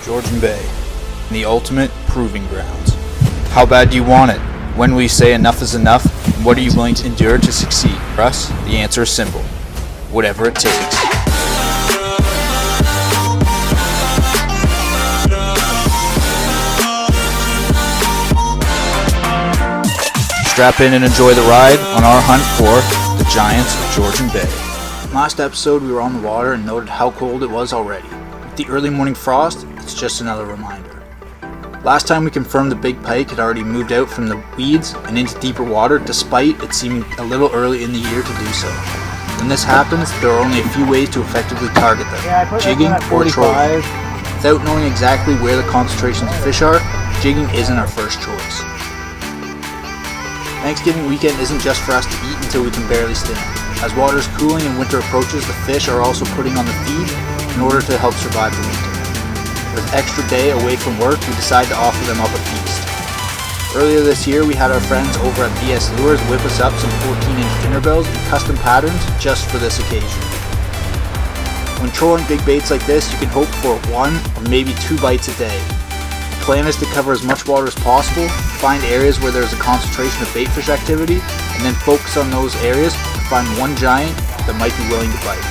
Georgian Bay, the ultimate proving grounds. How bad do you want it? When will you say enough is enough? And what are you willing to endure to succeed? For us, the answer is simple. Whatever it takes. Strap in and enjoy the ride on our hunt for the Giants of Georgian Bay. Last episode we were on the water and noted how cold it was already. With the early morning frost, it's just another reminder. Last time we confirmed the big pike had already moved out from the weeds and into deeper water despite it seeming a little early in the year to do so. When this happens, there are only a few ways to effectively target them, jigging or trolling. Without knowing exactly where the concentrations of fish are, jigging isn't our first choice. Thanksgiving weekend isn't just for us to eat until we can barely stand. As water is cooling and winter approaches, the fish are also putting on the feed in order to help survive the winter. With an extra day away from work, we decided to offer them up a feast. Earlier this year, we had our friends over at BS Lures whip us up some 14-inch dinner bells in custom patterns just for this occasion. When trolling big baits like this, you can hope for 1 or maybe 2 bites a day. The plan is to cover as much water as possible, find areas where there is a concentration of baitfish activity, and then focus on those areas to find one giant that might be willing to bite.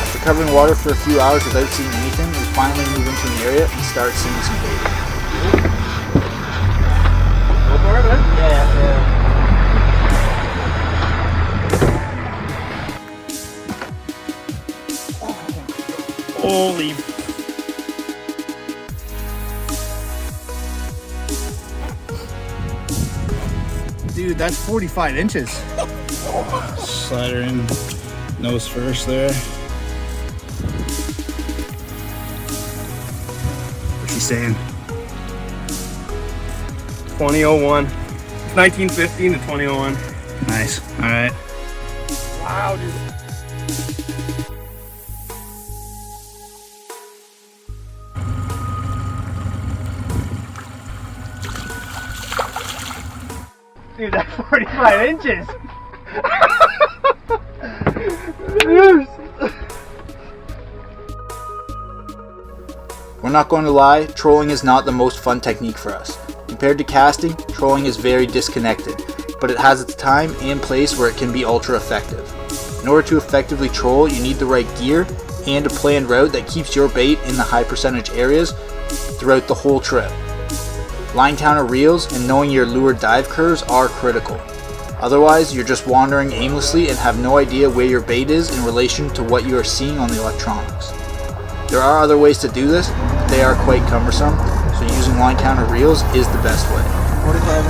After covering water for a few hours without seeing anything, we finally move into an area and start seeing some bait. Go for it, man? Yeah. Holy. Dude, that's 45 inches. Slider in nose first there. What's he saying? 2001. 1915 to 2001. Nice. All right. Wow, dude. Dude, that's 45 inches. We're not going to lie, trolling is not the most fun technique for us. Compared to casting, trolling is very disconnected, but it has its time and place where it can be ultra effective. In order to effectively troll, you need the right gear and a planned route that keeps your bait in the high percentage areas throughout the whole trip. Line counter reels and knowing your lure dive curves are critical. Otherwise, you're just wandering aimlessly and have no idea where your bait is in relation to what you are seeing on the electronics. There are other ways to do this, but they are quite cumbersome, so using line counter reels is the best way. 45.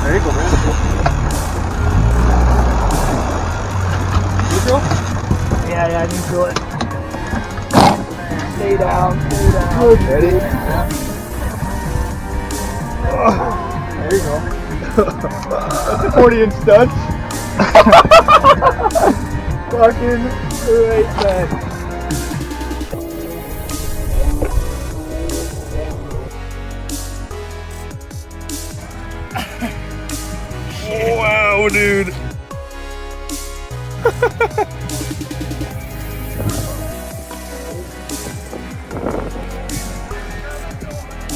There you go, man. Neutral? Yeah, neutral it. Stay down. Ready? Yeah. There you go. That's a 40-inch stud. Fucking great, man. Wow, dude.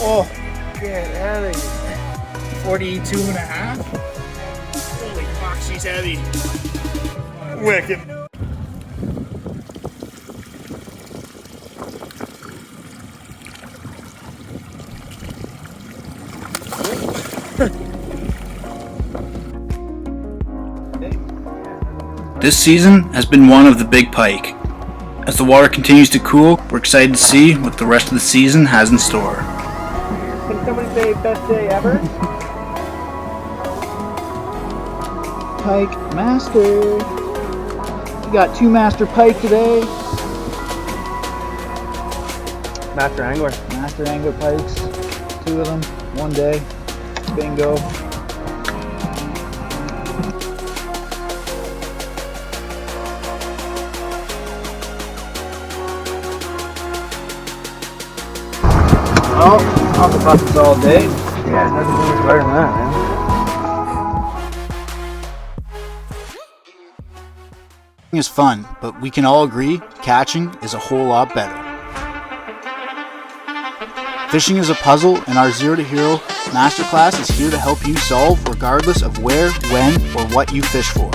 Oh, get out of here. 42 and a half? Holy fuck, she's heavy. Wicked. This season has been one of the big pike. As the water continues to cool, we're excited to see what the rest of the season has in store. Can somebody say best day ever? Pike master. We got 2 master pike today. Master angler. Master angler pikes. 2 of them, 1 day. Bingo. Oh, off the buckets all day. Yeah, nothing much better than that, man. Is fun, but we can all agree catching is a whole lot better. Fishing is a puzzle, and our Zero to Hero Masterclass is here to help you solve regardless of where, when, or what you fish for.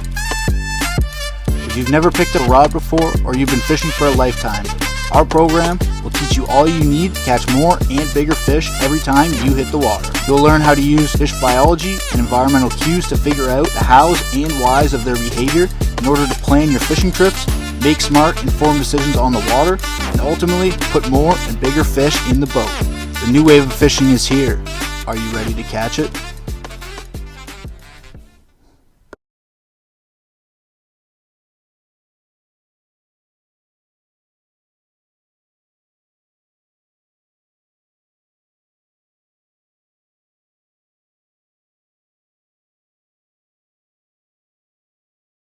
If you've never picked up a rod before, or you've been fishing for a lifetime, our program will teach you all you need to catch more and bigger fish every time you hit the water. You'll learn how to use fish biology and environmental cues to figure out the hows and whys of their behavior in order to plan your fishing trips, make smart, informed decisions on the water, and ultimately put more and bigger fish in the boat. The new wave of fishing is here. Are you ready to catch it?